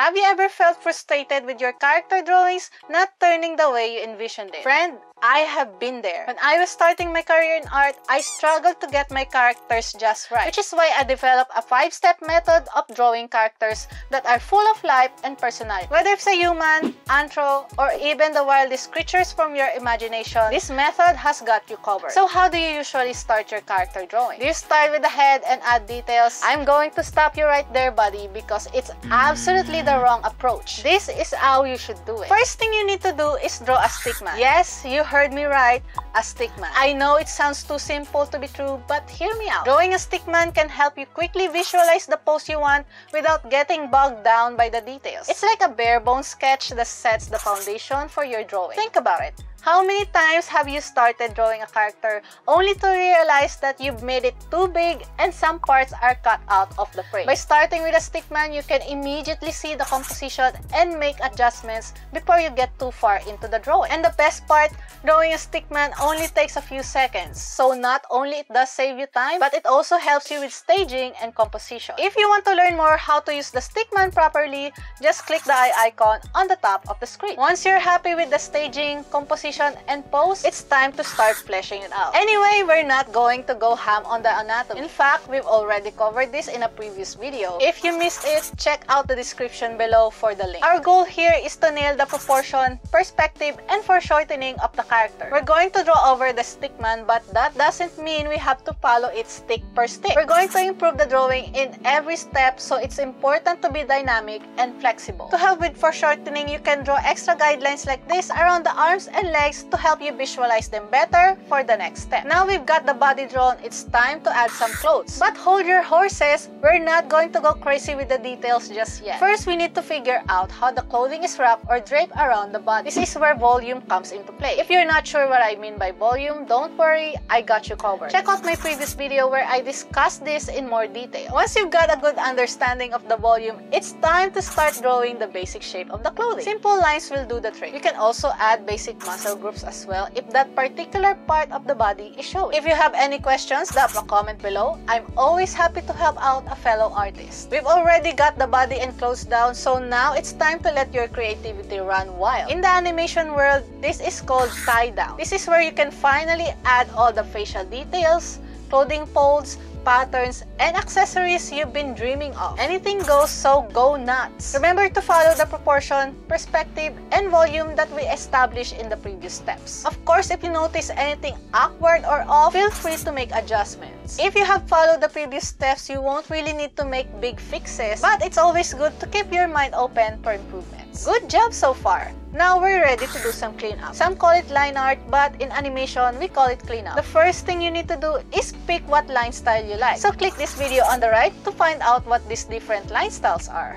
Have you ever felt frustrated with your character drawings not turning the way you envisioned it? Friend, I have been there. When I was starting my career in art, I struggled to get my characters just right, which is why I developed a 5-step method of drawing characters that are full of life and personality. Whether it's a human, anthro, or even the wildest creatures from your imagination, this method has got you covered. So how do you usually start your character drawing? Do you start with the head and add details? I'm going to stop you right there, buddy, because it's absolutely the wrong approach. This is how you should do it. First thing you need to do is draw a stickman. Yes, you heard me right, a stickman. I know it sounds too simple to be true, but hear me out. Drawing a stickman can help you quickly visualize the pose you want without getting bogged down by the details. It's like a bare bones sketch that sets the foundation for your drawing. Think about it. How many times have you started drawing a character only to realize that you've made it too big and some parts are cut out of the frame? By starting with a stickman, you can immediately see the composition and make adjustments before you get too far into the drawing. And the best part, drawing a stickman only takes a few seconds. So not only it does save you time, but it also helps you with staging and composition. If you want to learn more how to use the stickman properly, just click the eye icon on the top of the screen. Once you're happy with the staging, composition, and pose, it's time to start fleshing it out. Anyway, we're not going to go ham on the anatomy. In fact, we've already covered this in a previous video. If you missed it, check out the description below for the link. Our goal here is to nail the proportion, perspective, and foreshortening of the character. We're going to draw over the stickman, but that doesn't mean we have to follow it stick per stick. We're going to improve the drawing in every step, so it's important to be dynamic and flexible. To help with foreshortening, you can draw extra guidelines like this around the arms and legs to help you visualize them better for the next step. Now we've got the body drawn, it's time to add some clothes. But hold your horses, we're not going to go crazy with the details just yet. First, we need to figure out how the clothing is wrapped or draped around the body. This is where volume comes into play. If you're not sure what I mean by volume, don't worry, I got you covered. Check out my previous video where I discussed this in more detail. Once you've got a good understanding of the volume, it's time to start drawing the basic shape of the clothing. Simple lines will do the trick. You can also add basic muscle groups as well if that particular part of the body is showing. If you have any questions, drop a comment below. I'm always happy to help out a fellow artist. We've already got the body and clothes down, so now it's time to let your creativity run wild. In the animation world, this is called tie-down. This is where you can finally add all the facial details, clothing folds, patterns, and accessories you've been dreaming of. Anything goes, so go nuts! Remember to follow the proportion, perspective, and volume that we established in the previous steps. Of course, if you notice anything awkward or off, feel free to make adjustments. If you have followed the previous steps, you won't really need to make big fixes, but it's always good to keep your mind open for improvements. Good job so far! Now we're ready to do some cleanup. Some call it line art, but in animation, we call it cleanup. The first thing you need to do is pick what line style you like. So click this video on the right to find out what these different line styles are.